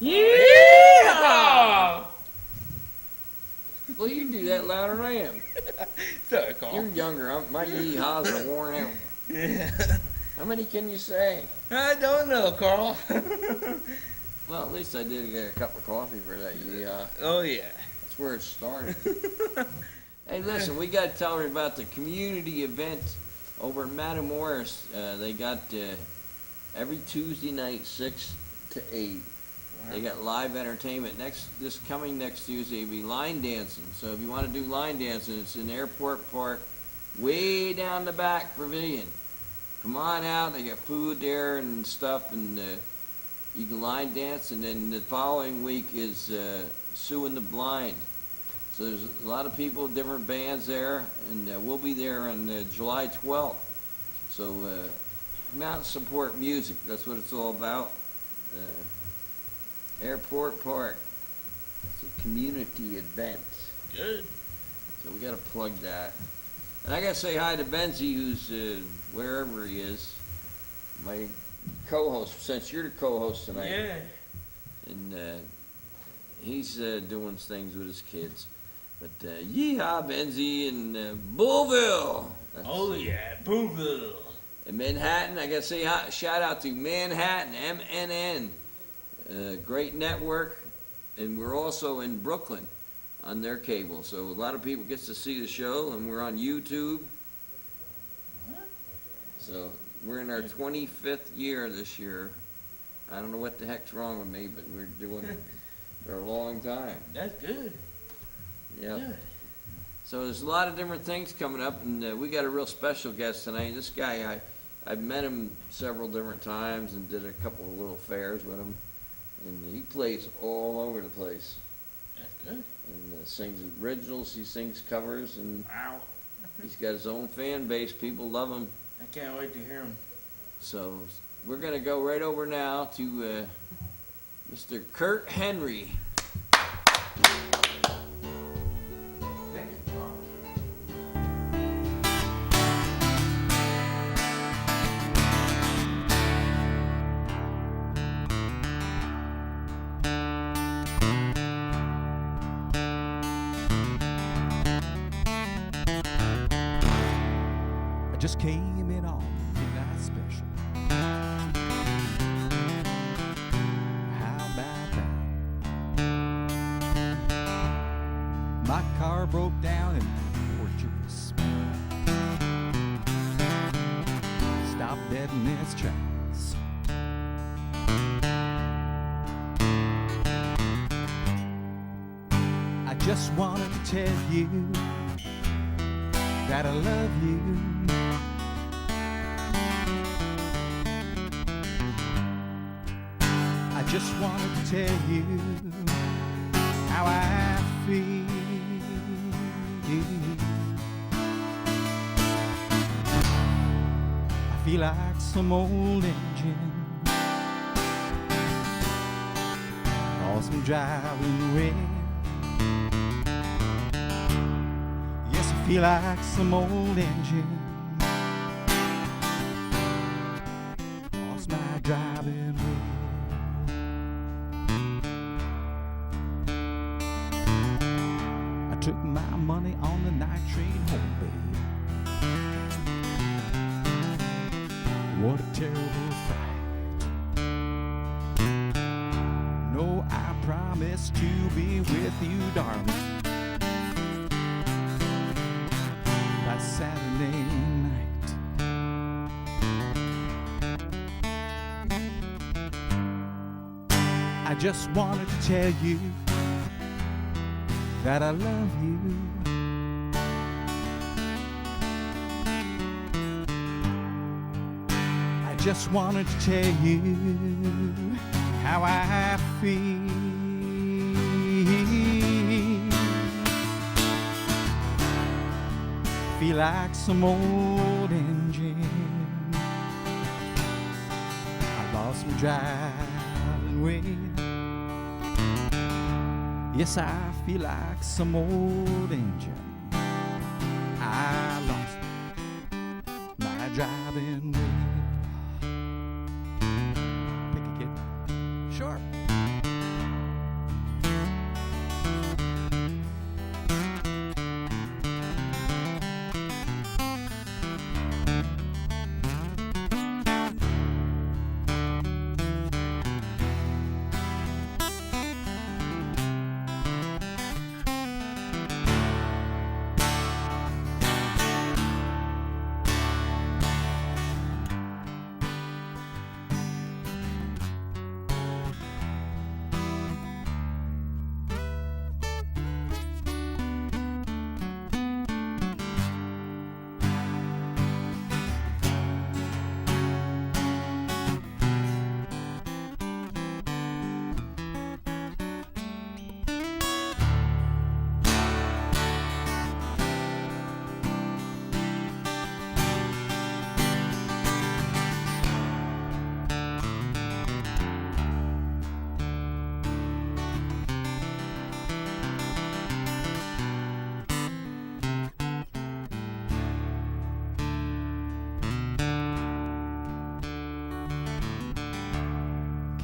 Yeah! Well, you can do that louder than I am. Sorry, Carl. You're younger. My yeehaws are worn out. Yeah. How many can you say? I don't know, Carl. Well, at least I did get a cup of coffee for that yeehaw. Oh, yeah. That's where it started. Hey, listen, we got to tell her about the community event over at Matamoros. They got every Tuesday night, 6 to 8. They got live entertainment. This coming next Tuesday will be line dancing. So if you want to do line dancing, it's in Airport Park, way down the back pavilion. Come on out. They got food there and stuff, and you can line dance. And then the following week is Suing the Blind. So there's a lot of people, different bands there, and we'll be there on July 12th. So come out and support music. That's what it's all about. Airport Park. It's a community event. Good. So we got to plug that. And I got to say hi to Benzee, who's wherever he is, my co-host, since you're the co-host tonight. Yeah. And he's doing things with his kids. But yeehaw, Benzee, and Bullville. Oh, yeah. Booville. In Manhattan, I got to say shout out to Manhattan, MNN. Great network. And we're also in Brooklyn on their cable. So a lot of people gets to see the show, and we're on YouTube. So we're in our 25th year this year. I don't know what the heck's wrong with me, but we're doing it for a long time. That's good. Yeah. Good. So there's a lot of different things coming up, and we got a real special guest tonight. This guy, I've met him several different times and did a couple of little fairs with him, and he plays all over the place. That's good. And sings originals, he sings covers, and Wow. he's got his own fan base. People love him. I can't wait to hear him. So we're going to go right over now to Mr. Kurt Henry. Just came in on midnight special. How about that? My car broke down in Portuguese. Stopped dead in its tracks. I just wanted to tell you that I love you. I just wanted to tell you how I feel. I feel like some old engine, 'cause I'm driving well. Yes, I feel like some old engine, 'cause my driving well. Took my money on the night train home, babe. What a terrible fright. No, I promise to be with you, darling, by Saturday night. I just wanted to tell you that I love you. I just wanted to tell you how I feel. Feel like some old engine. I lost my driving wheel. Yes, I feel like some old engine. I lost my driving wheel. Pick a kid. Sure.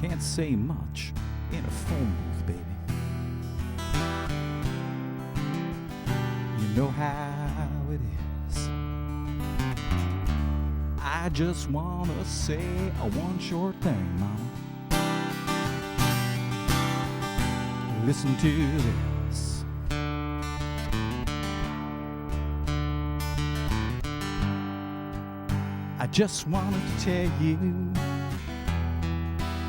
can't say much in a phone booth, baby. You know how it is. I just wanna say one short thing, mama. Listen to this. I just wanted to tell you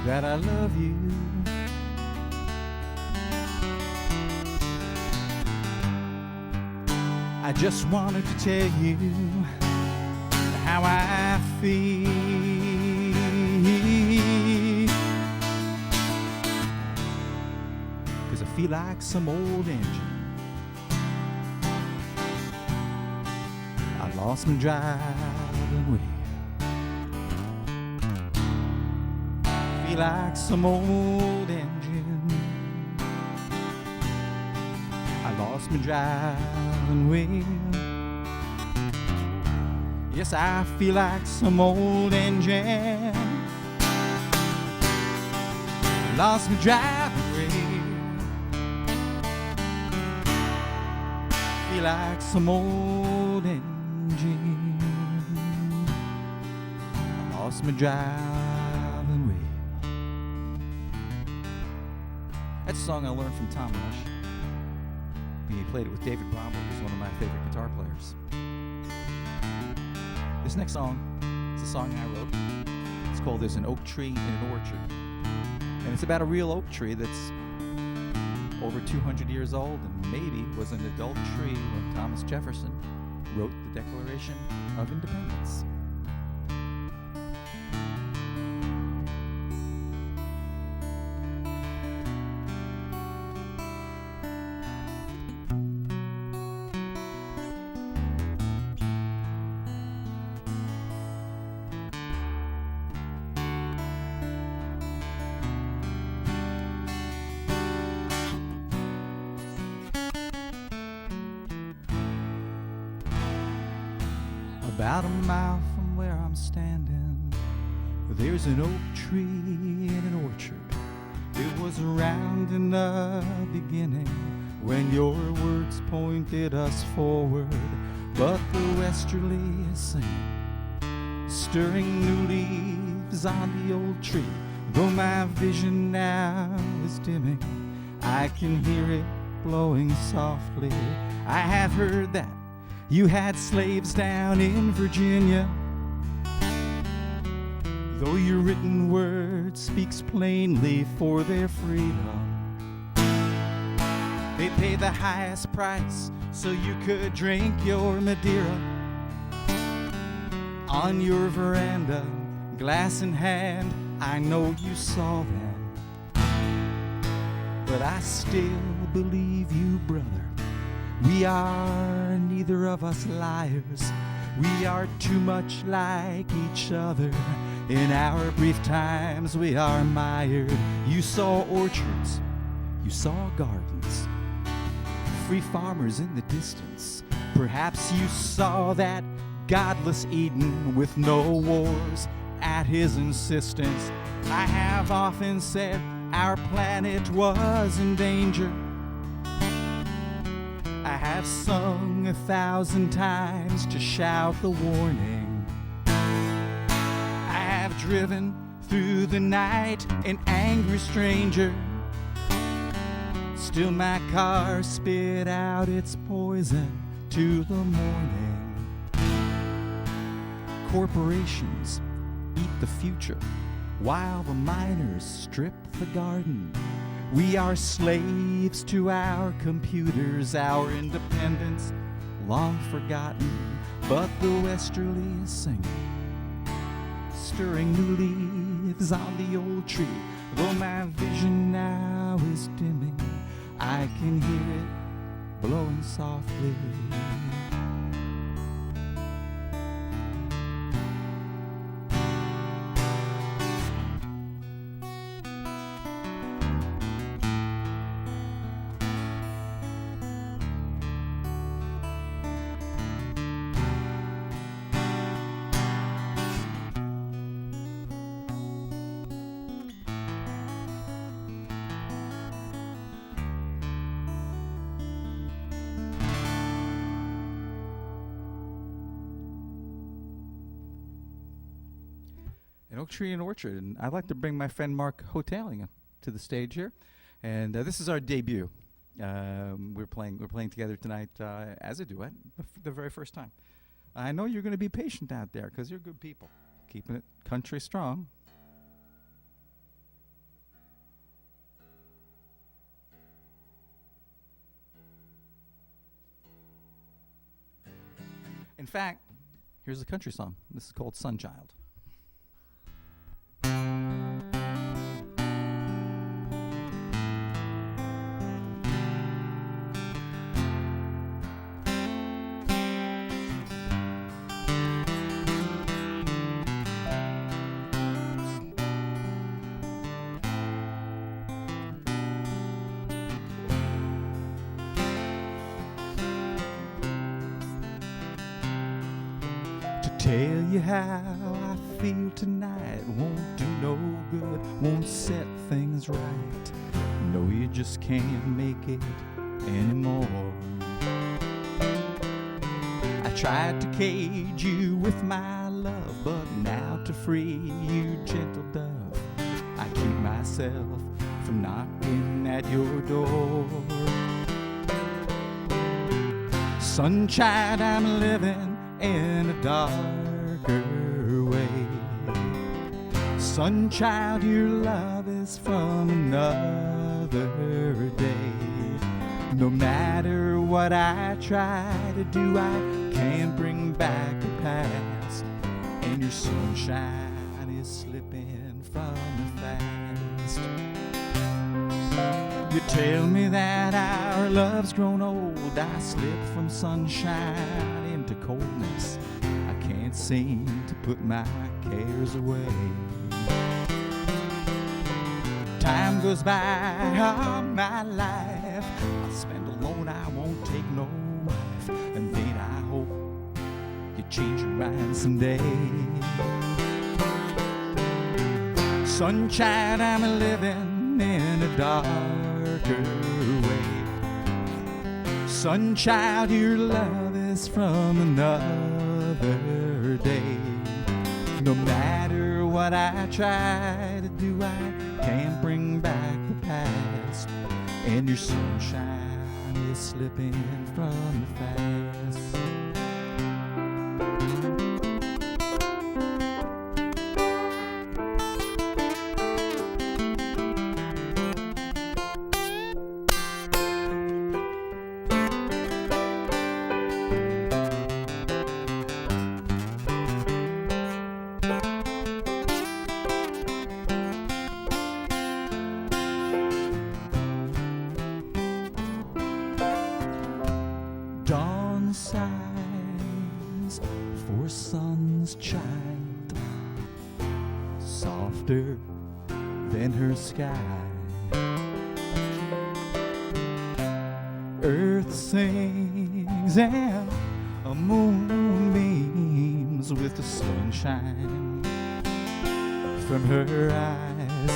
that I love you. I just wanted to tell you how I feel. 'Cause I feel like some old engine. I lost my driving wheel. Feel like some old engine. I lost my driving wheel. Yes, I feel like some old engine. Lost my driving wheel. Feel like some old engine. I lost my driving wheel. That's a song I learned from Tom Rush. He played it with David Bromberg, who's one of my favorite guitar players. This next song is a song I wrote. It's called There's an Oak Tree in an Orchard. And it's about a real oak tree that's over 200 years old and maybe was an adult tree when Thomas Jefferson wrote the Declaration of Independence. About a mile from where I'm standing, there's an oak tree in an orchard. It was around in the beginning when your words pointed us forward, but the westerly is singing, stirring new leaves on the old tree. Though my vision now is dimming, I can hear it blowing softly. I have heard that you had slaves down in Virginia, though your written word speaks plainly for their freedom. They paid the highest price so you could drink your Madeira on your veranda, glass in hand. I know you saw them, but I still believe you, brother. We are neither of us liars. We are too much like each other. In our brief times we are mired. You saw orchards, you saw gardens, free farmers in the distance. Perhaps you saw that godless Eden with no wars at his insistence. I have often said our planet was in danger. I have sung 1,000 times to shout the warning. I have driven through the night an angry stranger. Still my car spit out its poison to the morning. Corporations eat the future while the miners strip the garden. We are slaves to our computers, our independence long forgotten. But the westerly is singing, stirring new leaves on the old tree. Though my vision now is dimming, I can hear it blowing softly. oak tree and orchard. And I'd like to bring my friend Mark Hoteling to the stage here. And this is our debut. We're playing together tonight as a duet, the very first time. I know you're going to be patient out there because you're good people, keeping it country strong. In fact, here's a country song. This is called Sunchild. Tell you how I feel tonight won't do no good, won't set things right. No, you just can't make it anymore. I tried to cage you with my love, but now to free you, gentle dove, I keep myself from knocking at your door. Sunshine, I'm living in a darker way. Sunchild, your love is from another day. No matter what I try to do, I can't bring back the past. And your sunshine is slipping from me fast. You tell me that our love's grown old. I slip from sunshine into coldness. I can't seem to put my cares away. Time goes by all my life. I'll spend alone, I won't take no wife. And then I hope you change your mind someday. Sunshine, I'm living in a darker way. Sunchild, your love is from another day. No matter what I try to do, I can't bring back the past. And your sunshine is slipping from me fast. Dawn sighs for sun's child, softer than her sky. Earth sings and a moon beams with the sunshine from her eyes.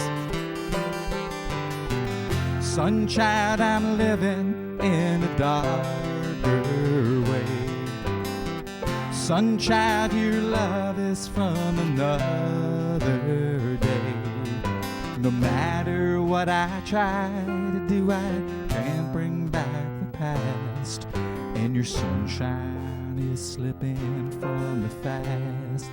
Sunchild, I'm living in a darker way. Sunchild, your love is from another day. No matter what I try to do, I can't bring back the past. And your sunshine is slipping from me fast.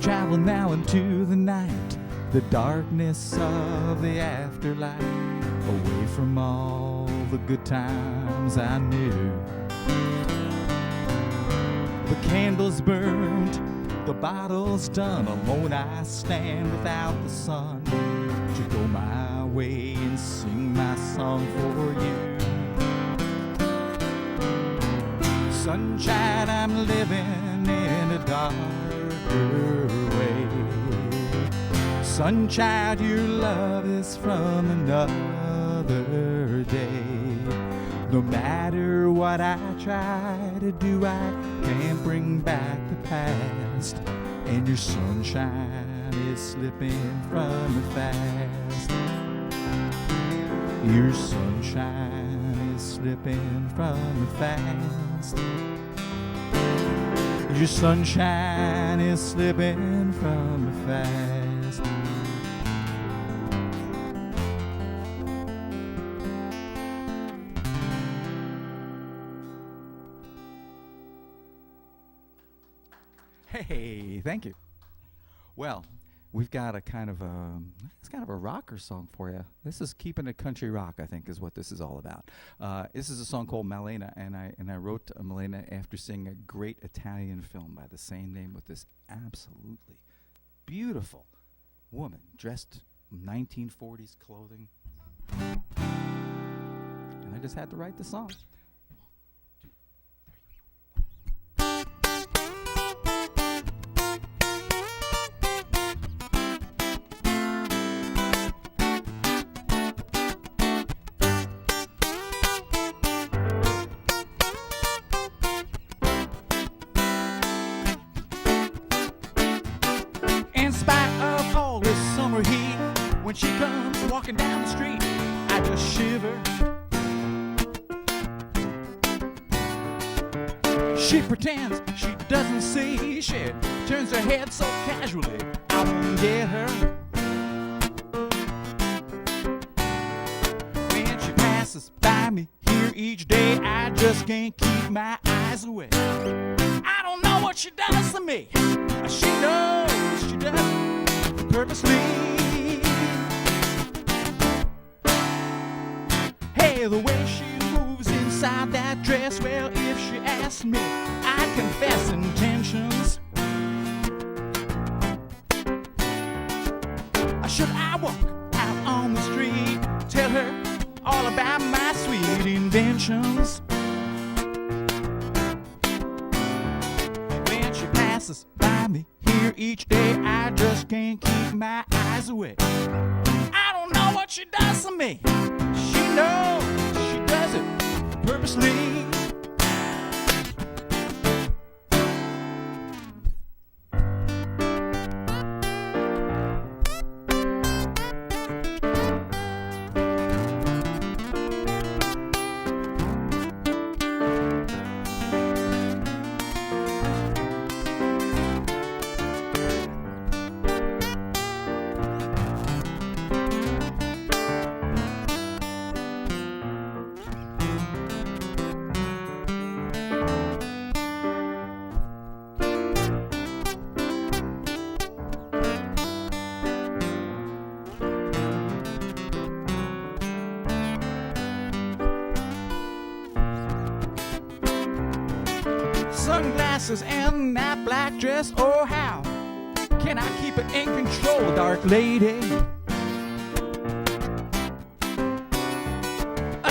Travel now into the night, the darkness of the afterlife, away from all the good times I knew. The candles burned, the bottle's done, alone I stand without the sun, to go my way and sing my song for you. Sunshine, I'm living in a darker way. Sunchild, your love is from another day. No matter what I try to do, I can't bring back the past. And your sunshine is slipping from me fast. Your sunshine is slipping from me fast. Your sunshine is slipping from me fast. Hey, thank you. Well, we've got a kind of it's kind of a rocker song for you. This is Keeping It Country Rock, I think, is what this is all about. This is a song called Malena, and I wrote Malena after seeing a great Italian film by the same name with this absolutely beautiful woman dressed in 1940s clothing. And I just had to write the song. When she comes walking down the street, I just shiver. She pretends she doesn't see. She turns her head so casually, I won't get her. When she passes by me here each day, I just can't keep my eyes away. I don't know what she does to me. She knows she does it purposely. The way she moves inside that dress, well, if she asked me, I'd confess intentions. Should I walk out on the street, tell her all about my sweet inventions? When she passes by me here each day, I just can't keep my eyes away. I don't know what she does to me. She knows she does it purposely. Sunglasses and that black dress, oh how can I keep it in control, dark lady?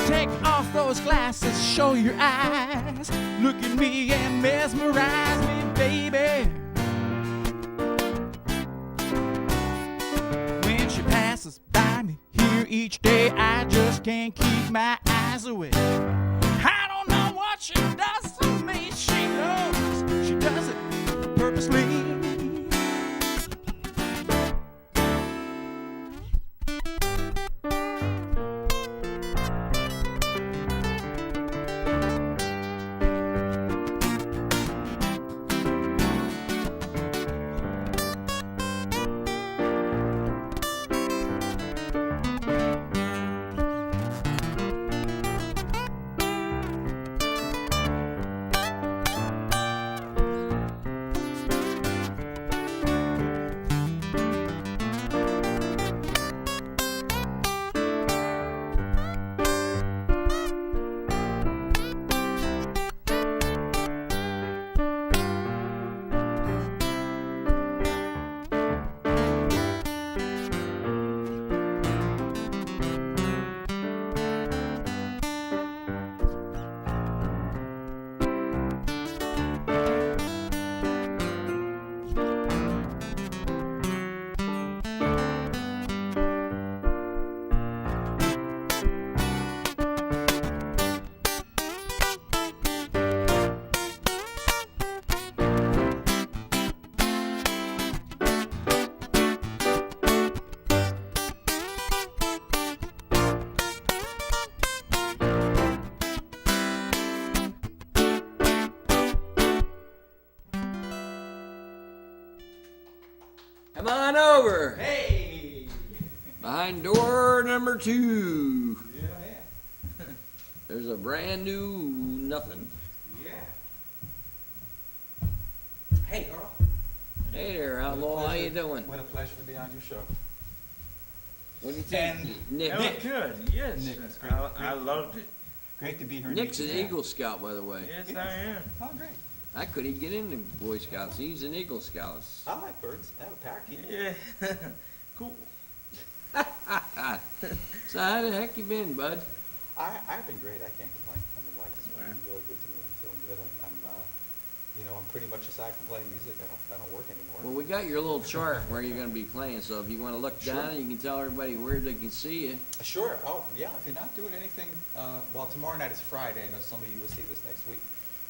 Take off those glasses, show your eyes, look at me and mesmerize me, baby. When she passes by me here each day, I just can't keep my eyes away. I don't know what she does to me. She knows she does it purposely. over. Hey! Behind door number 2. Yeah, man. There's a brand new nothing. Yeah. Hey, Earl. Hey there, Outlaw. How you doing? What a pleasure to be on your show. What do you think, And Nick? That was good. Yes. Nick, it's great. I loved it. Great to be here. Nick's an Yeah. Eagle Scout, by the way. Yes, I am. Oh, great. I couldn't get into Boy Scouts. He's an Eagle Scout. I like birds. I have a parakeet. Yeah. Cool. So how the heck you been, bud? I've been great. I can't complain. I mean, life has been really good to me. I'm feeling good. I'm pretty much aside from playing music, I don't work anymore. Well, we got your little chart where you're going to be playing, so if you want to look Sure. down, you can tell everybody where they can see you. Sure. Oh, yeah. If you're not doing anything, well, tomorrow night is Friday. I know some of you will see this next week.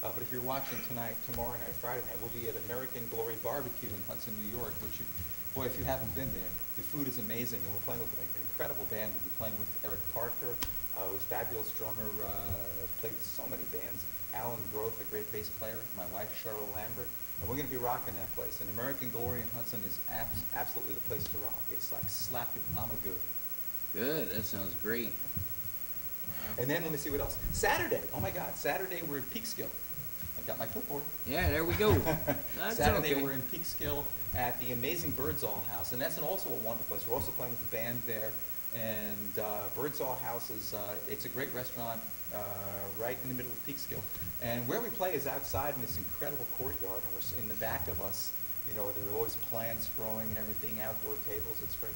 But if you're watching tomorrow night, Friday night, we'll be at American Glory Barbecue in Hudson, New York. Boy, if you haven't been there, the food is amazing, and we're playing with an incredible band. We'll be playing with Eric Parker, who's a fabulous drummer, played with so many bands. Alan Groth, a great bass player. My wife, Cheryl Lambert. And we're going to be rocking that place. And American Glory in Hudson is absolutely the place to rock. It's like slap your mama good. Good, that sounds great. And then let me see what else. Saturday. Oh my God. Saturday we're in Peekskill. I've got my clipboard. Yeah, there we go. That's Saturday okay. we're in Peekskill at the amazing Birdsall House, and that's also a wonderful place. We're also playing with the band there, and Birdsall House is it's a great restaurant right in the middle of Peekskill. And where we play is outside in this incredible courtyard, and we're in the back of us. You know, there are always plants growing and everything, outdoor tables. It's great.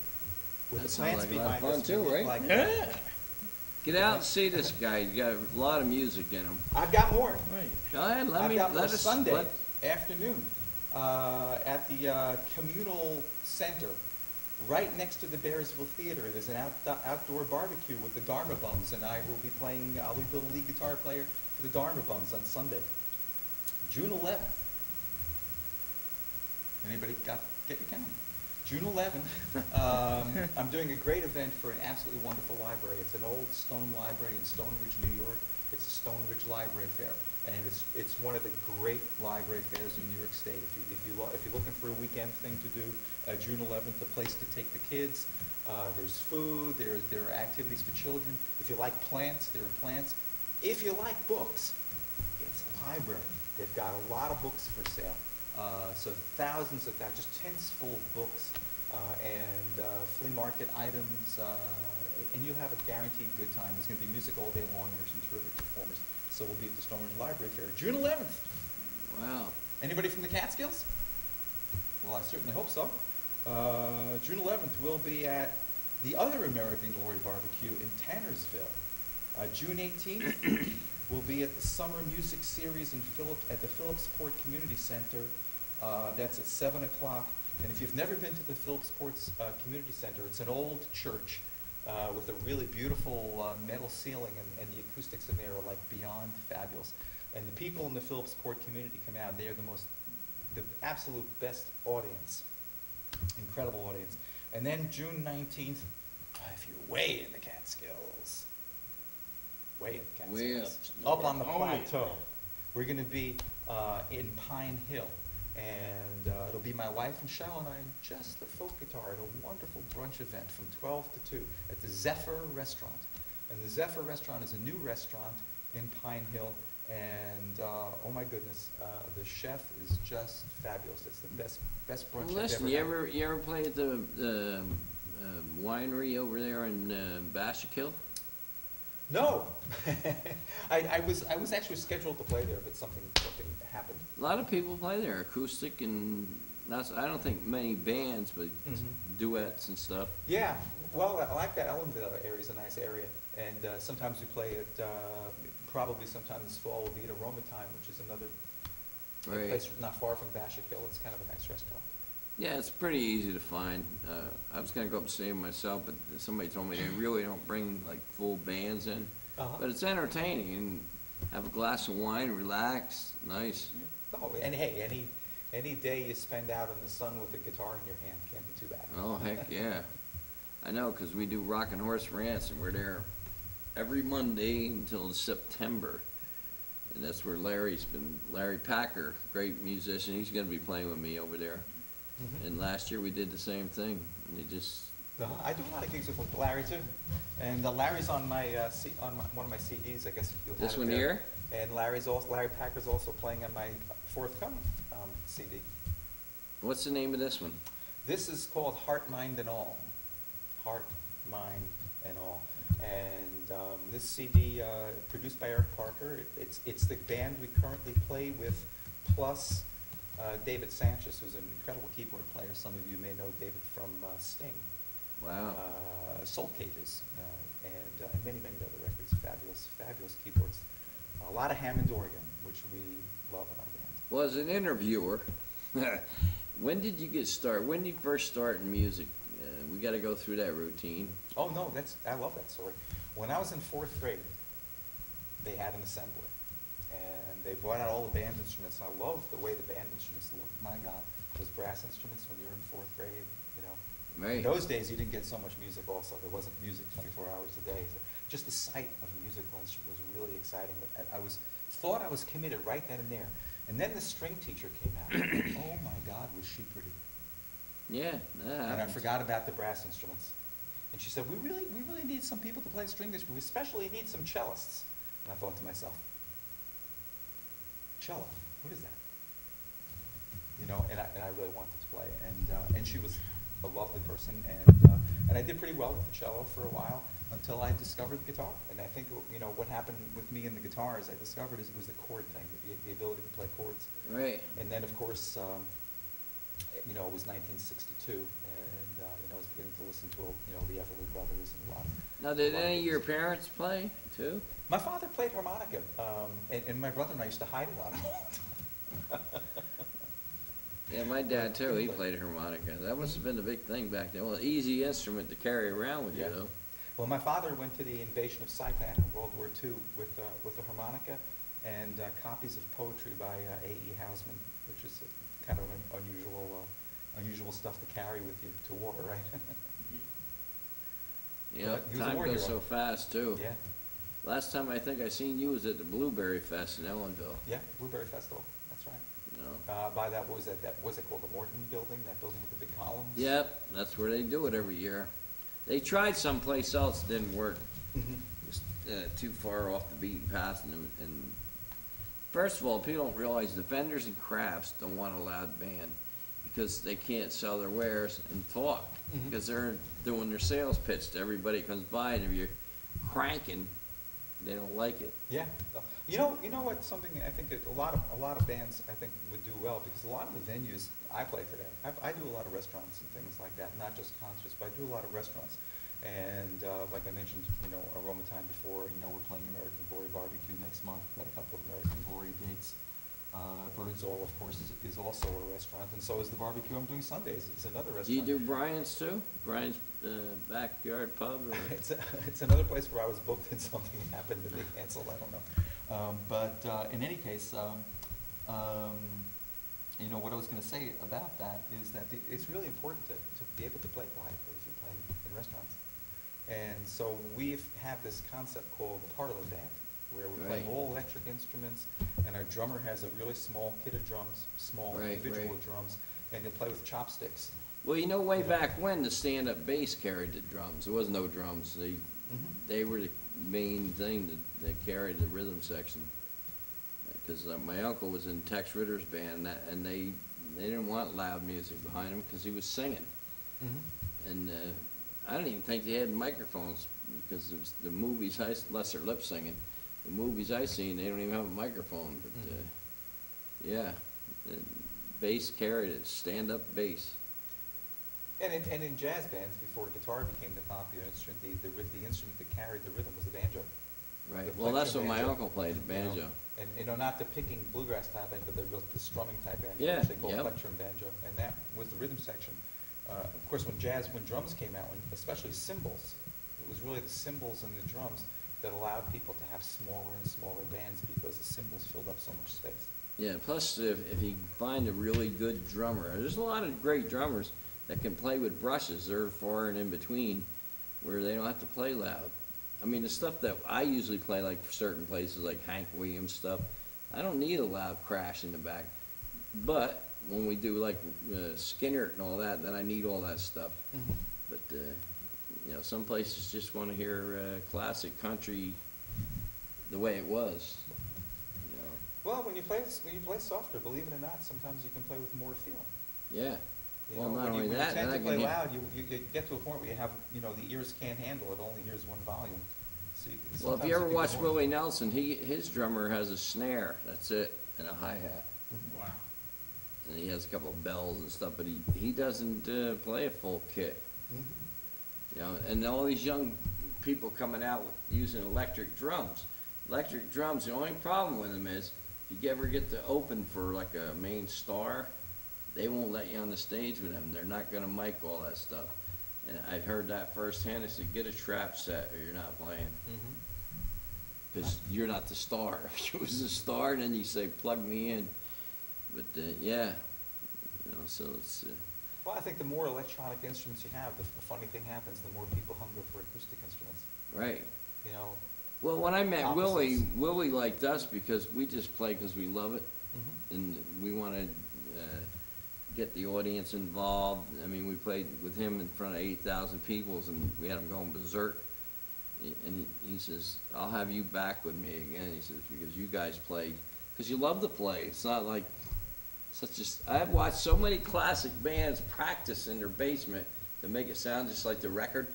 With That the sounds plants like a lot of behind fun us, too, we look right? like Yeah. Get out and see this guy. He's got a lot of music in him. I've got more. Wait. Go ahead, I've got more let us Sunday afternoon at the communal center right next to the Bearsville Theater. There's an outdoor barbecue with the Dharma Bums, and I'll be the lead guitar player for the Dharma Bums on Sunday, June 11th. Anybody get your calendar? June 11th, I'm doing a great event for an absolutely wonderful library. It's an old stone library in Stone Ridge, New York. It's a Stone Ridge Library Fair, and it's one of the great library fairs in New York State. If you're looking for a weekend thing to do, June 11th, a place to take the kids. There's food. There are activities for children. If you like plants, there are plants. If you like books, it's a library. They've got a lot of books for sale. So thousands of that, just tents full of books and flea market items, and you'll have a guaranteed good time. There's going to be music all day long, and there's some terrific performers. So we'll be at the Stone Ridge Library Fair, June 11th. Wow. Anybody from the Catskills? Well, I certainly hope so. June 11th, we'll be at the other American Glory Barbecue in Tannersville. June 18th, we'll be at the Summer Music Series at the Phillipsport Community Center. That's at 7 o'clock. And if you've never been to the Phillipsport Community Center, it's an old church with a really beautiful metal ceiling, and the acoustics in there are like beyond fabulous. And the people in the Phillipsport community come out. They are the absolute best audience. Incredible audience. And then June 19th, if you're way in the Catskills, way in the Catskills, Way up on the Oh, yeah. plateau, we're going to be in Pine Hill. And it'll be my wife and Cheryl and I, and just the folk guitar at a wonderful brunch event from 12 to 2 at the Zephyr Restaurant. And the Zephyr Restaurant is a new restaurant in Pine Hill. And oh my goodness, the chef is just fabulous. It's the best brunch Well, listen, I've ever had. you ever play at the winery over there in Bashakill? No, I was actually scheduled to play there, but something happened. A lot of people play there, acoustic and I don't think many bands, but duets and stuff. Yeah, well, I like that Ellenville area. Is a nice area, and sometimes we play at probably sometime this fall will be at Aroma Time, which is another Right. place not far from Bashakill. It's kind of a nice restaurant. Yeah, it's pretty easy to find. I was gonna go up and see them myself, but somebody told me they really don't bring like full bands in. Uh-huh. But it's entertaining, and have a glass of wine, relax, nice. Oh, and hey, any day you spend out in the sun with a guitar in your hand can't be too bad. Oh, heck, yeah. I know, 'cause we do Rockin' Horse Rants, and we're there every Monday until September. And that's where Larry Packer, great musician, he's gonna be playing with me over there. And last year we did the same thing. We just, No, I do a lot of gigs with Larry too, and Larry's on my one of my CDs. I guess you'll have this it one there. here? And Larry Packer's also playing on my forthcoming CD. What's the name of this one? This is called Heart, Mind, and All. Heart, Mind, and All. And this CD, produced by Eric Parker. It's the band we currently play with, plus David Sanchez, who's an incredible keyboard player. Some of you may know David from Sting. Wow. Soul Cages, and many, many other records. Fabulous, fabulous keyboards. A lot of Hammond organ, which we love in our band. Well, as an interviewer, when did you get started? When did you first start in music? We got to go through that routine. Oh no, I love that story. When I was in 4th grade, they had an assembly, and they brought out all the band instruments. And I love the way the band instruments looked. My God, those brass instruments when you're in 4th grade, you know. Right. In those days, you didn't get so much music. Also, there wasn't music 24 hours a day. So just the sight of a musical instrument was really exciting. I thought I was committed right then and there. And then the string teacher came out. Oh my God, was she pretty? Yeah. And I forgot about the brass instruments. And she said, we really need some people to play string instruments. We especially need some cellists. And I thought to myself, cello, what is that? You know, and I really wanted to play. And she was a lovely person. And I did pretty well with the cello for a while until I discovered the guitar. And I think, you know, what happened with me and the guitar is I discovered it was the chord thing, the ability to play chords. Right. And then, of course, you know, it was 1962, and you know, I was beginning to listen to the Everly Brothers and a lot of. Now, did a lot any of your music. parents play too? My father played harmonica, and my brother and I used to hide a lot of it. Yeah, my dad too. He played harmonica. That must have been the big thing back then. Well, easy instrument to carry around with Yeah. you, though. Well, my father went to the invasion of Saipan in World War II with a harmonica and copies of poetry by A.E. Housman, which is kind of an unusual stuff to carry with you to war, right? Yeah, But he was a time war goes hero. so fast too. Yeah, Last time I think I seen you was at the Blueberry Fest in Ellenville. yeah, Blueberry Festival, that's right. You know. By that, what was that, was it called the Morton Building, that building with the big columns? Yep, that's where they do it every year. They tried someplace else, didn't work. Mhm. It was too far off the beaten path. And first of all, people don't realize the vendors and crafts don't want a loud band because they can't sell their wares and talk Mhm. because they're doing their sales pitch to everybody that comes by, and if you're cranking, they don't like it. Yeah, well, you know what, something I think that a lot of bands I think would do well, because a lot of the venues I play today, I do a lot of restaurants and things like that, not just concerts, but I do a lot of restaurants. And like I mentioned, you know, Aroma Time before, you know, we're playing American Glory Barbecue next month. We've got a couple of American Glory dates. Birdsall, of course, is also a restaurant, and so is the barbecue I'm doing Sundays. It's another restaurant. Do you do Brian's too? Brian's backyard pub? Or? It's another place where I was booked and something happened and they canceled, I don't know. But in any case, you know, what I was gonna say about that is that it's really important to be able to play quietly if you're playing in restaurants. And so we have this concept called the parlor band, where we're playing Right. all electric instruments, and our drummer has a really small kit of drums, small Right, individual right. drums, and he'll play with chopsticks. Well, you know, way back when the stand-up bass carried the drums. There was no drums. They were the main thing that carried the rhythm section. Because my uncle was in Tex Ritter's band, and they didn't want loud music behind him because he was singing. And I don't even think they had microphones because it was the movies, unless they're lip singing, the movies I seen, they don't even have a microphone. But yeah, the bass carried it, stand-up bass. And in jazz bands, before guitar became the popular instrument, the instrument that carried the rhythm was the banjo. Right. The Well, that's plectrum what my banjo. uncle played, the You know, banjo. And, you know, not the picking bluegrass type banjo, but the strumming type banjo, Yeah, which they call yep. plectrum banjo, and that was the rhythm section. Of course, when drums came out, especially cymbals, it was really the cymbals and the drums that allowed people to have smaller and smaller bands because the cymbals filled up so much space. Yeah, plus if you find a really good drummer, there's a lot of great drummers that can play with brushes. They're far and in between where they don't have to play loud. I mean, the stuff that I usually play, like for certain places like Hank Williams stuff, I don't need a loud crash in the back. But when we do like Skinner and all that, then I need all that stuff. Mhm. But, you know, some places just want to hear classic country the way it was, you know. Well, when you play softer, believe it or not, sometimes you can play with more feeling. Yeah. You Well, know, not when only you that, tend then to I play can hear- loud, you get to a point where you have, you know, the ears can't handle it, only hears one volume. So you can, Well, if sometimes you ever can watch get more- Willie Nelson, his drummer has a snare, that's it, and a hi-hat. Wow. And he has a couple of bells and stuff, but he doesn't play a full kit. Mhm. You know, and all these young people coming out with using electric drums. Electric drums, the only problem with them is, if you ever get to open for like a main star, they won't let you on the stage with them. They're not gonna mic all that stuff. And I've heard that firsthand. They said, get a trap set or you're not playing. Mhm. Because you're not the star. If you was the star, and then you say, plug me in. But, yeah, you know, so it's, Well, I think the more electronic instruments you have, the funny thing happens, the more people hunger for acoustic instruments, right. you know? Well, when I met Opposites. Willie liked us because we just play because we love it. Mhm. And we want to get the audience involved. I mean, we played with him in front of 8,000 people, and we had him going berserk. And he says, I'll have you back with me again. He says, because you guys play, because you love to play. It's not like I've watched so many classic bands practice in their basement to make it sound just like the record.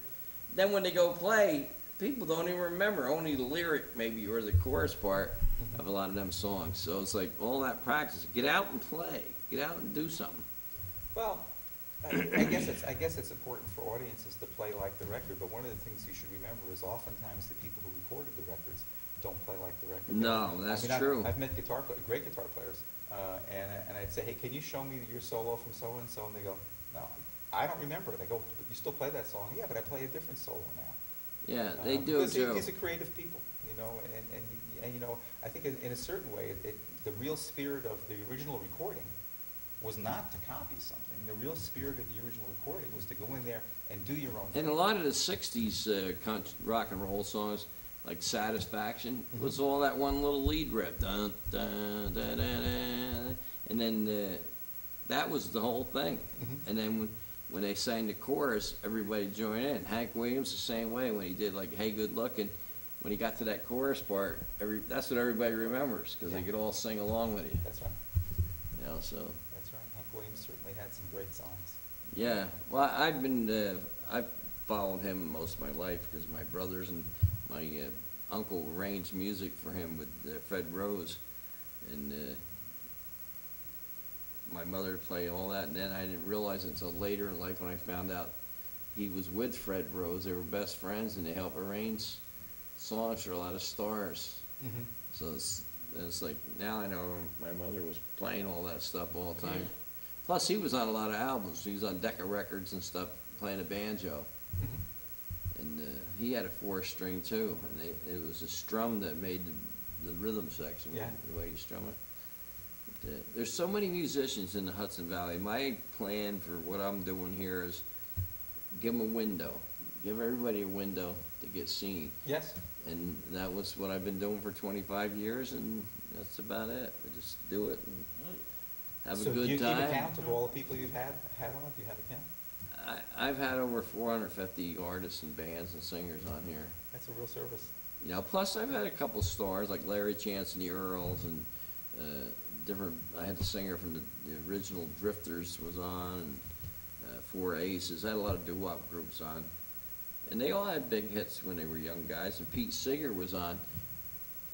Then when they go play, people don't even remember, only the lyric maybe or the chorus part of a lot of them songs. So it's like all that practice. Get out and play. Get out and do something. Well, I guess it's important for audiences to play like the record, but one of the things you should remember is oftentimes the people who recorded the records don't play like the record. No, that's true. I've met great guitar players, and I'd say, hey, can you show me your solo from so-and-so? And they go, no, I don't remember it. I go, but you still play that song? Yeah, but I play a different solo now. Yeah, they do, because Joe. these are creative people, you know, and you know, I think in a certain way, the real spirit of the original recording was not to copy something. The real spirit of the original recording was to go in there and do your own thing. And a lot of the 60s rock and roll songs, like Satisfaction, was all that one little lead riff. Dun, dun, dun, dun, dun, and then that was the whole thing. Mhm. And then when they sang the chorus, everybody joined in. Hank Williams the same way when he did like Hey Good Lookin'. When he got to that chorus part, that's what everybody remembers because they Yeah. could all sing along with you. That's right. You know, so. That's right. Hank Williams certainly had some great songs. Yeah, well, I've followed him most of my life because my brothers and my uncle arranged music for him with Fred Rose, and my mother played all that, and then I didn't realize it until later in life when I found out he was with Fred Rose. They were best friends, and they helped arrange songs for a lot of stars. Mm-hmm. So it's like, now I know my mother was playing all that stuff all the time. Plus, he was on a lot of albums. He was on Decca Records and stuff, playing a banjo. Mm-hmm. And he had a 4-string too, and it was a strum that made the rhythm section, Yeah. the way you strum it. But, there's so many musicians in the Hudson Valley. My plan for what I'm doing here is give them a window. Give everybody a window to get seen. Yes. And that was what I've been doing for 25 years, and that's about it. I just do it and have a So good do you time. keep a count of all the people you've had on? Do you have a count? I've had over 450 artists and bands and singers on here. That's a real service. You know, plus I've had a couple stars like Larry Chance and the Earls and different. I had the singer from the original Drifters was on, and Four Aces. I had a lot of doo-wop groups on, and they all had big hits when they were young guys. And Pete Seeger was on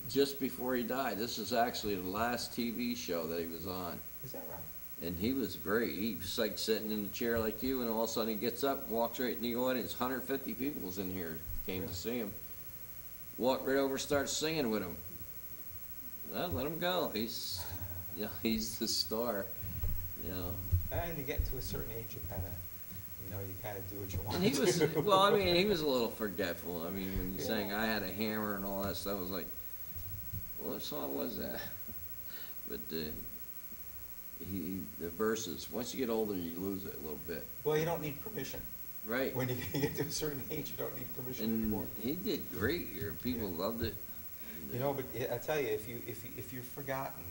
just before he died. This is actually the last TV show that he was on. Is that right? And he was great. He was like sitting in a chair like you, and all of a sudden he gets up and walks right in the audience. 150 people was in here, came Really? to see him. Walked right over, starts singing with him. Well, let him go. He's the star. You know. And you get to a certain age, you kind of do what you want And he to was, do. well, I mean, he was a little forgetful. I mean, when you sang I Had a Hammer and all that stuff, I was like, what song was that? But the verses, once you get older, you lose it a little bit. Well, you don't need permission. Right. When you get to a certain age, you don't need permission anymore. And he did great here. People loved it. You know, but I tell you, if you're forgotten,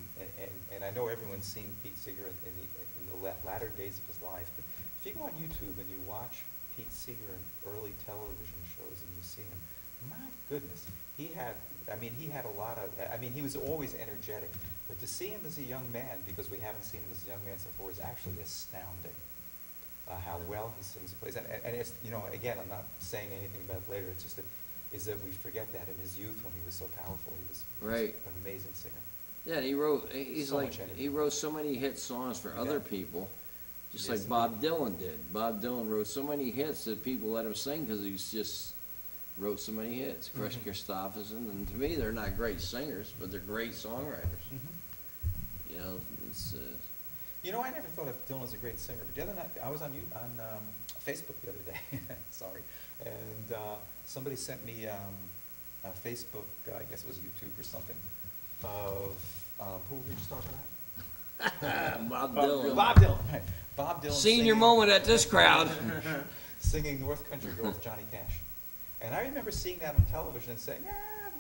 and I know everyone's seen Pete Seeger in the latter days of his life. But if you go on YouTube and you watch Pete Seeger in early television shows and you see him, my goodness, he had a lot of, he was always energetic. But to see him as a young man, because we haven't seen him as a young man before, is actually astounding. How well he sings and plays. And it's, again, I'm not saying anything about it later, it's just that, is that we forget that in his youth when he was so powerful, he was Right. an amazing singer. Yeah, and he's So like, much energy. he wrote so many hit songs for other Yeah. people, just Yes, like Bob Dylan did. Bob Dylan wrote so many hits that people let him sing because he's just wrote so many hits. Chris Mhm. Christopherson, and to me, they're not great singers, but they're great songwriters. You know, it's, I never thought of Dylan as a great singer, but the other night, I was on Facebook the other day, sorry, and somebody sent me a Facebook, I guess it was YouTube or something, of, who were we just talking about? Bob Dylan. Bob Dylan, right. Bob Dylan Senior singing- moment at this crowd. singing North Country Girl with Johnny Cash. And I remember seeing that on television and saying,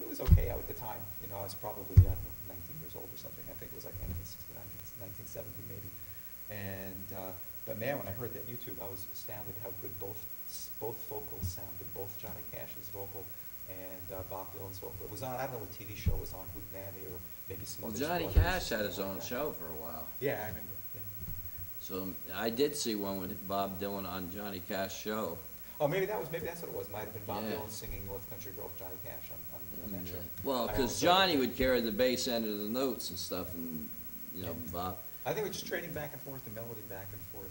it was okay at the time. I was probably, I don't know, 19 years old or something. I think it was like 1969, 1970 maybe. And, but man, when I heard that YouTube, I was astounded how good both vocals sounded, both Johnny Cash's vocal and Bob Dylan's vocal. It was on, I don't know what TV show was on, Hootenanny or maybe some Well, other Johnny Brothers, Cash had his something own like that. show for a while. Yeah, I remember. Yeah. So I did see one with Bob Dylan on Johnny Cash show. Oh, maybe that's what it was. Might have been Bob Yeah. Dylan singing North Country Girl with Johnny Cash on that show. Well, I because always Johnny thought- would carry the bass end of the notes and stuff, and, Yeah. Bob. I think we're just trading back and forth, the melody back and forth,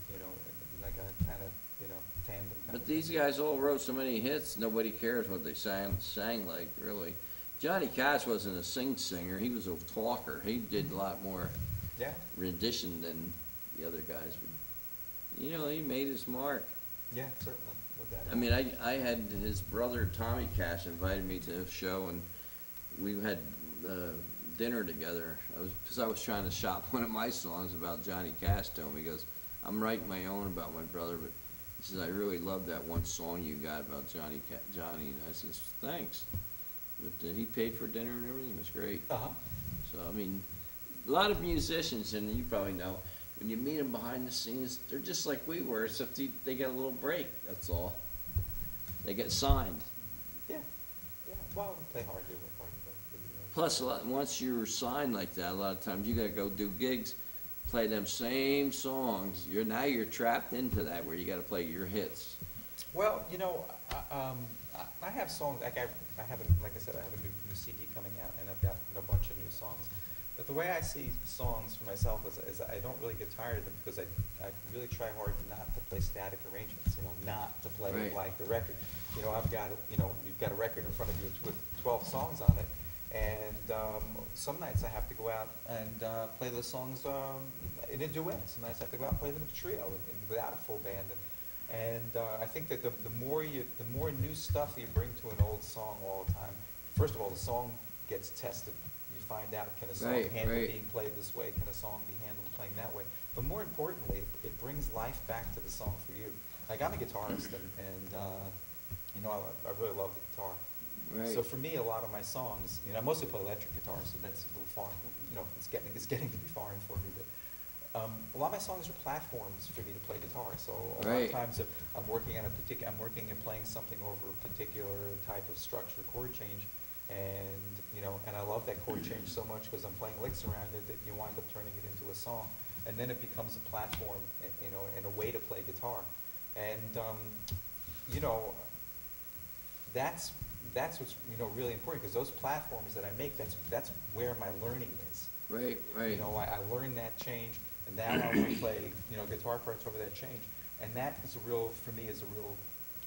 like a kind of, tandem kind But of these thing. guys all wrote so many hits, nobody cares what they sang like, really. Johnny Cash wasn't a singer, he was a talker. He did a lot more Yeah, rendition than the other guys. But, he made his mark. yeah, certainly. No doubt. I mean, I had his brother, Tommy Cash, invited me to a show, and we had dinner together. Because I was trying to shop one of my songs about Johnny Cash to him. He goes, I'm writing my own about my brother, but he says, I really love that one song you got about Johnny. And I says, thanks. But he paid for dinner and everything. It was great. Uh-huh. So, I mean, a lot of musicians, and you probably know, when you meet them behind the scenes, they're just like we were, except they get a little break, that's all. They get signed. Yeah, yeah. Well, we play hard, they work hard. Plus, once you're signed like that, a lot of times you gotta go do gigs, play them same songs. Now you're trapped into that where you gotta play your hits. Well, I have songs, like like I said, I have a new CD coming out, and I've got a bunch of new songs. But the way I see songs for myself is I don't really get tired of them because I really try hard not to play static arrangements, not to play Right. like the record. I've got, you've got a record in front of you with 12 songs on it, and some nights I have to go out and play those songs in a duet. Some nights I have to go out and play them in a trio and without a full band. And I think that the more new stuff you bring to an old song all the time, first of all, the song gets tested. You find out, can a song handle being played this way? Can a song be handled playing that way? But more importantly, it brings life back to the song for you. Like, I'm a guitarist, and I really love the guitar. Right. So for me, a lot of my songs, I mostly play electric guitar, so that's a little foreign. It's getting to be foreign for me. But a lot of my songs are platforms for me to play guitar. So a lot of times, if I'm working on I'm working and playing something over a particular type of structure, chord change, and and I love that chord change so much because I'm playing licks around it that you wind up turning it into a song, and then it becomes a platform, and a way to play guitar, and that's what's really important, because those platforms that I make, that's where my learning is. Right. I learned that change, and now I want to play guitar parts over that change, and that is for me is a real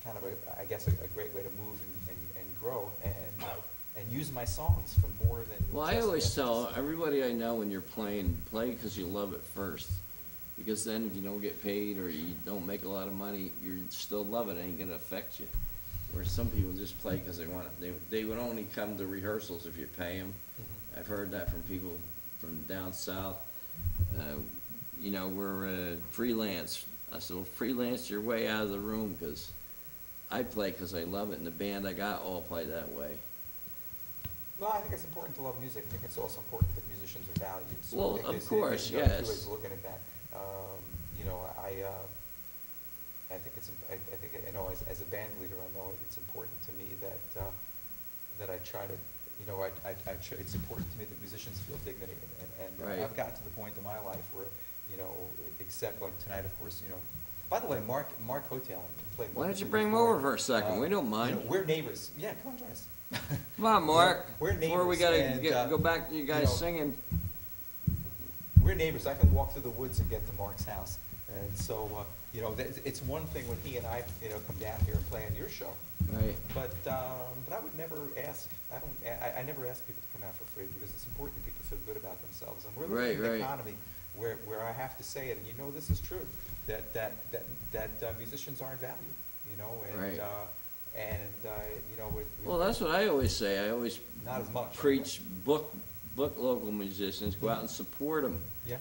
kind of I guess a great way to move and grow and use my songs for more than. Well, I always tell everybody I know, when you're playing, play because you love it first. Because then if you don't get paid or you don't make a lot of money, you still love it, it ain't gonna affect you. Where some people just play because they want it. They would only come to rehearsals if you pay them. Mhm. I've heard that from people from down south. We're freelance. I said, well, freelance your way out of the room, because I play because I love it, and the band I got all play that way. Well, I think it's important to love music. I think it's also important that musicians are valued. So Well, I think of course, there's a few yes. ways of looking at that. you know, I think I think, you know, as a band leader, I know it's important to me that I try to, you know, it's important to me that musicians feel dignity, and Right. I've gotten to the point in my life where, you know, except like tonight, of course, you know. By the way, Mark Hotel, Why don't you bring him over for a second? We don't mind. You know, we're neighbors. Yeah, come on, join us. Come on, Mark. We're Before we neighbors, gotta and, go back to you guys you know, singing. We're neighbors. I can walk through the woods and get to Mark's house. And so, you know, it's one thing when he and I, you know, come down here and play on your show. Right. But I would never ask, I never ask people to come out for free because it's important that people feel good about themselves. And we're living in an economy where I have to say it, and you know this is true, that musicians aren't valued, you know, and, you know, Well, that's what I always say. I always not as much. preach book local musicians, go out and support them, Yeah.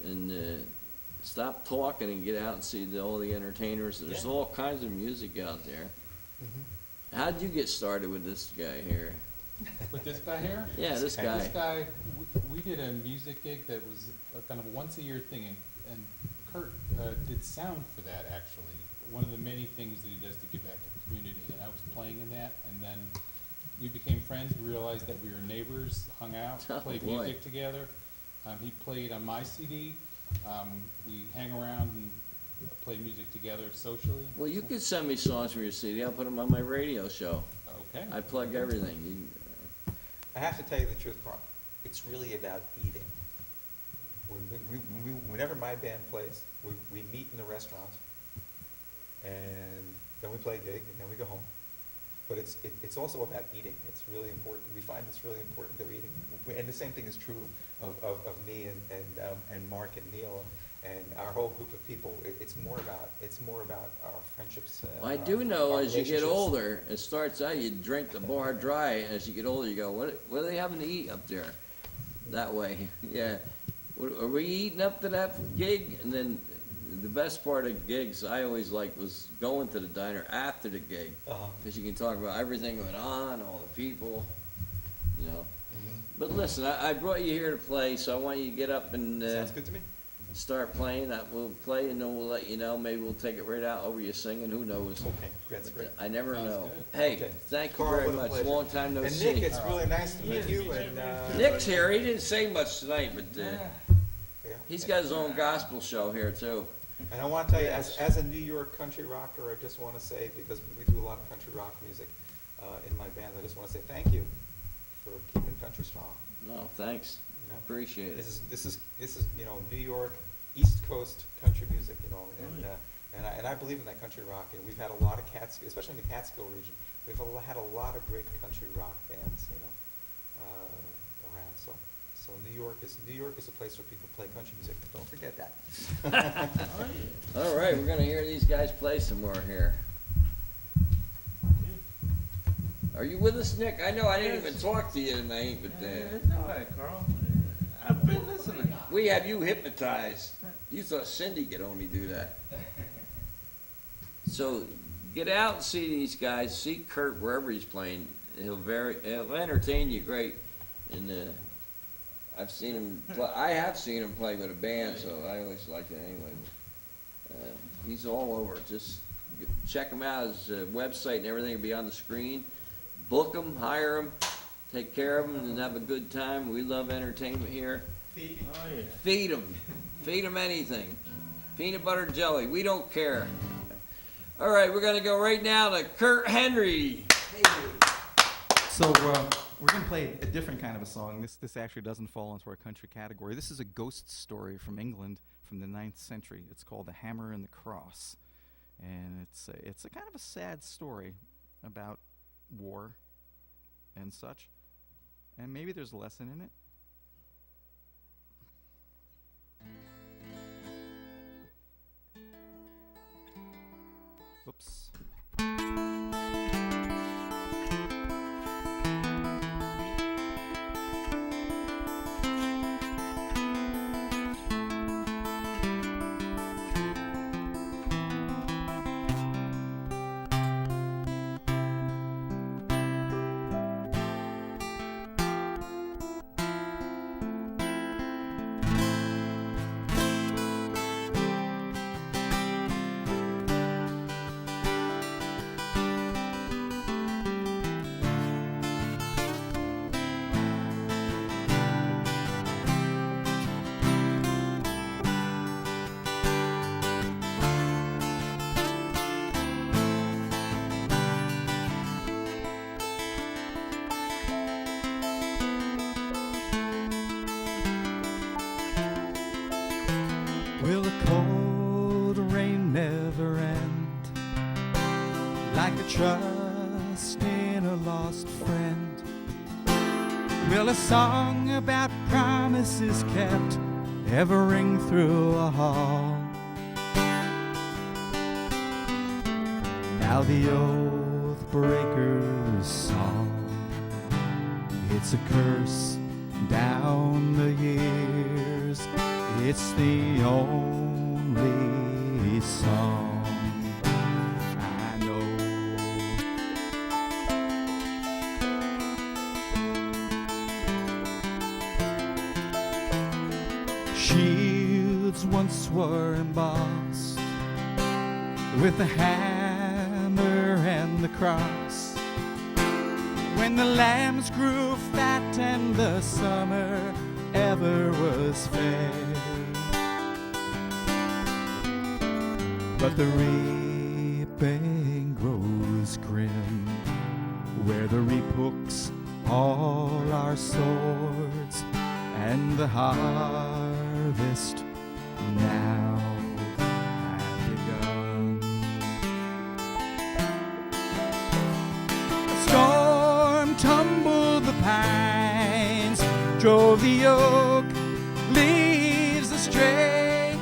and stop talking and get out and see all the entertainers. There's all kinds of music out there. Mm-hmm. How'd you get started with this guy here? With this guy here? Yeah, this This guy. guy, we did a music gig that was a kind of once-a-year thing, and Kurt did sound for that, actually. One of the many things that he does to give back to the community, and I was playing in that, and then we became friends, realized that we were neighbors, hung out, Oh, played boy. music together. He played on my CD. We hang around and play music together socially. Well, you could send me songs from your CD. I'll put them on my radio show. Okay. I plug everything. I have to tell you the truth, Carl. It's really about eating. Whenever my band plays, we meet in the restaurant, and then we play a gig, and then we go home. But it's also about eating. It's really important. We find it's really important that we're eating. And the same thing is true of me and Mark and Neil and our whole group of people. It's more about our friendships. Well, I do know our as you get relationships. older, it starts out, you drink the bar dry. As you get older, you go, what are they having to eat up there? That way, yeah. Are we eating up to that gig? And then the best part of gigs I always liked was going to the diner after the gig. Uh-huh. Because you can talk about everything going on, all the people, you know. Mhm. But listen, I brought you here to play, so I want you to get up and Sounds good to me. start playing. We'll play, and then we'll let you know. Maybe we'll take it right out over you singing. Who knows? Okay, that's great. I never Sounds know. good. Hey, Okay. thank you Carl, very what a much. pleasure. Long time no And see. Nick, it's really nice to meet you. And Nick's here. He didn't say much tonight, but yeah. he's got his own gospel show here too. And I want to tell you, as a New York country rocker, I just want to say, because we do a lot of country rock music in my band, I just want to say thank you for keeping country strong. No, thanks. You know? Appreciate it. This is you know, New York, East Coast country music, you know, and I believe in that country rock. And we've had a lot of especially in the Catskill region, we've had a lot of great country rock bands, you know, around. So New York is a place where people play country music. Don't forget that. All right, we're gonna hear these guys play some more here. Are you with us, Nick? I know I didn't even talk to you tonight, but It's all right, Carl. I've been listening. we have you hypnotized. You thought Cindy could only do that. So get out and see these guys. See Kurt wherever he's playing. He'll entertain you great. And I've seen him. I have seen him play with a band, so I always like it anyway. He's all over. Just check him out. His website and everything will be on the screen. Book him, hire him, take care of him, and have a good time. We love entertainment here. Oh, yeah. Feed them. Feed them anything. Peanut butter jelly. We don't care. All right, we're going to go right now to Kurt Henry. So we're going to play a different kind of a song. This actually doesn't fall into our country category. This is a ghost story from England from the 9th century. It's called The Hammer and the Cross. And it's a kind of a sad story about war and such. And maybe there's a lesson in it. Oops. Will the cold rain never end? Like the trust in a lost friend. Will a song about promises kept ever ring through a hall? Now the oath breaker's song, it's a curse down the years. It's the only song I know. Shields once were embossed with the hammer and the cross. When the lambs grew fat and the summer ever was fair. But the reaping grows grim, where the reap hooks all our swords, and the harvest now hath begun. A storm tumbled the pines, drove the oak leaves astray,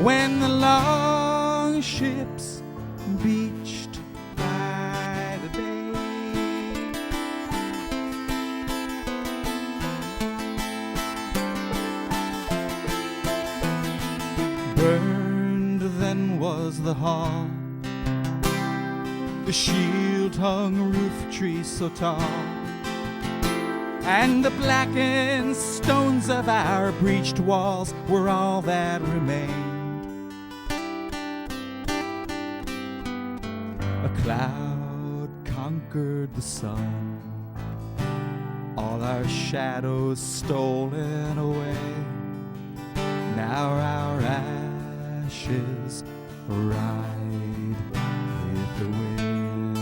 when the long ships beached by the bay. Burned then was the hall, the shield-hung roof tree so tall, and the blackened stones of our breached walls were all that remained. A cloud conquered the sun, all our shadows stolen away. Now our ashes ride with the wind.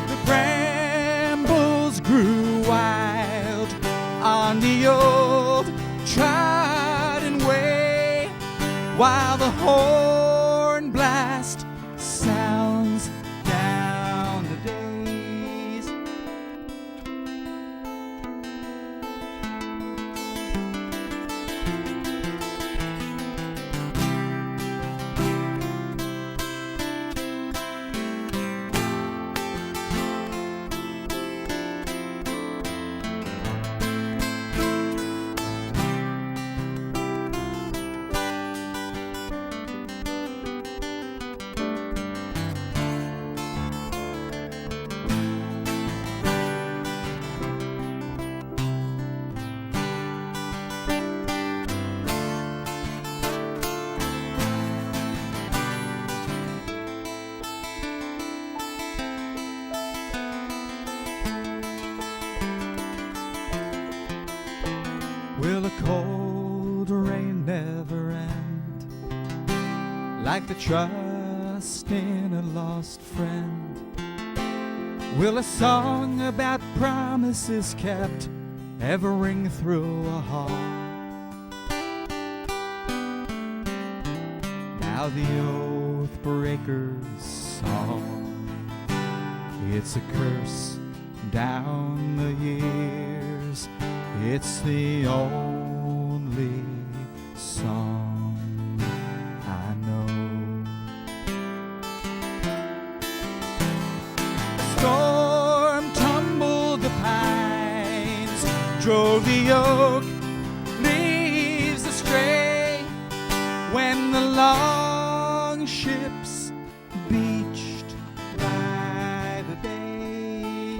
The brambles grew wild on the old trodden way, while the horn blast sounds down the days. Will a cold rain never end? Like the trust in a lost friend. Will a song about promises kept ever ring through a hall? Now the oath breaker's song, it's a curse down the years. It's the only song I know. Storm tumbled the pines, drove the oak leaves astray, when the long ships beached by the bay.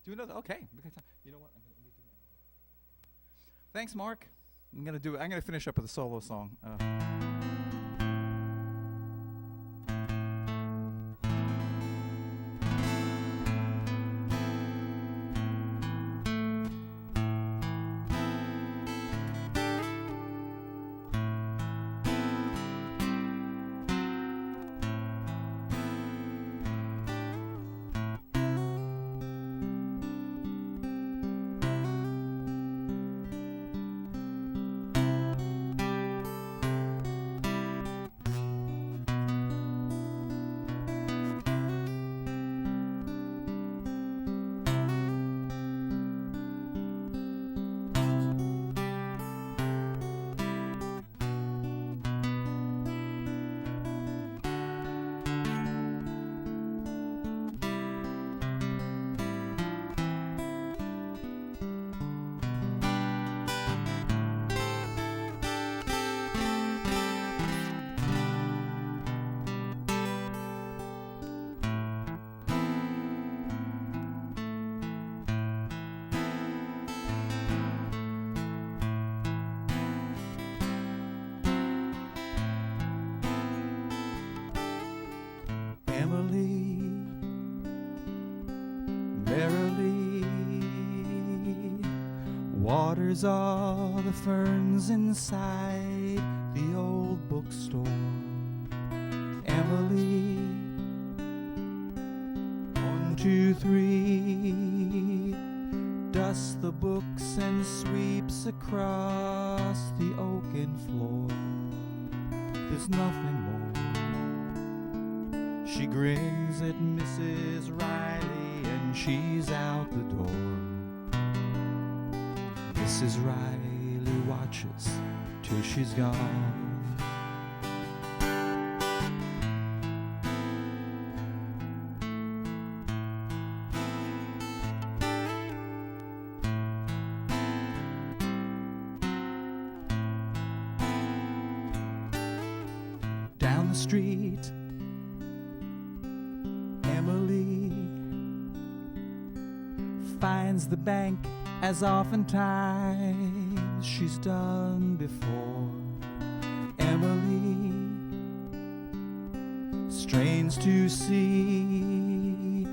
Do another. Okay. We got time. You know what? I'm gonna do it. Thanks, Mark. I'm gonna finish up with a solo song. Emily, merrily waters all the ferns inside the old bookstore. Emily, 1, 2, 3, dusts the books and sweeps across the oaken floor. There's nothing more. She grins at Mrs. Riley and she's out the door. Mrs. Riley watches till she's gone. Down the street, Emily finds the bank as oftentimes she's done before. Emily strains to see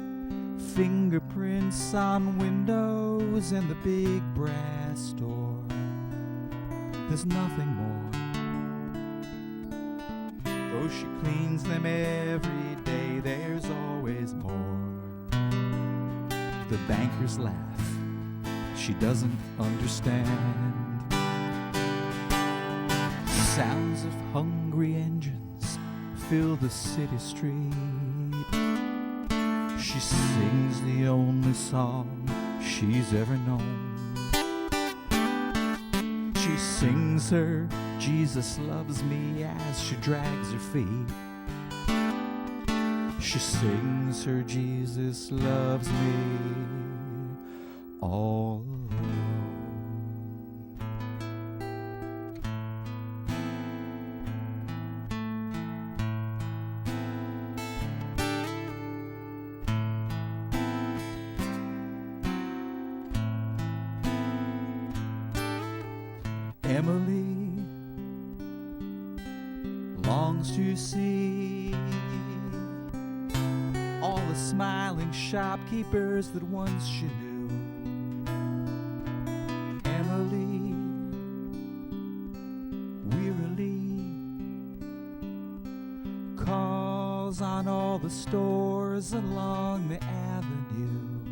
fingerprints on windows and the big brass door. There's nothing more. Though she cleans them every day, there's always more. The bankers laugh, she doesn't understand. Sounds of hungry engines fill the city street. She sings the only song she's ever known. She sings her "Jesus Loves Me" as she drags her feet. She sings her "Jesus loves me" all alone. Emily longs to see all the smiling shopkeepers that once she knew. Emily wearily calls on all the stores along the avenue.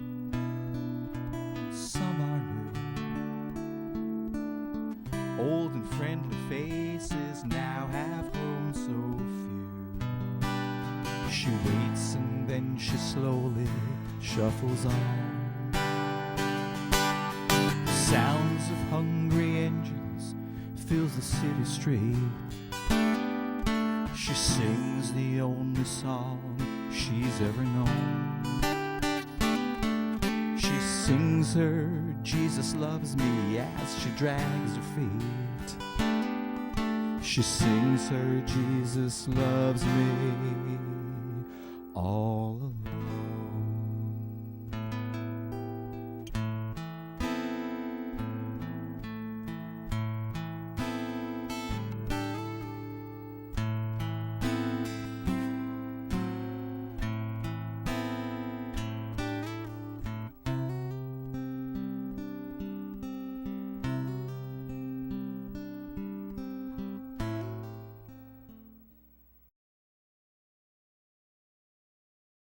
Some are new. Old and friendly faces now have grown so few. She waits and then she slowly shuffles on. Sounds of hungry engines fills the city street. She sings the only song she's ever known. She sings her "Jesus Loves Me" as she drags her feet. She sings her "Jesus Loves Me" all alone.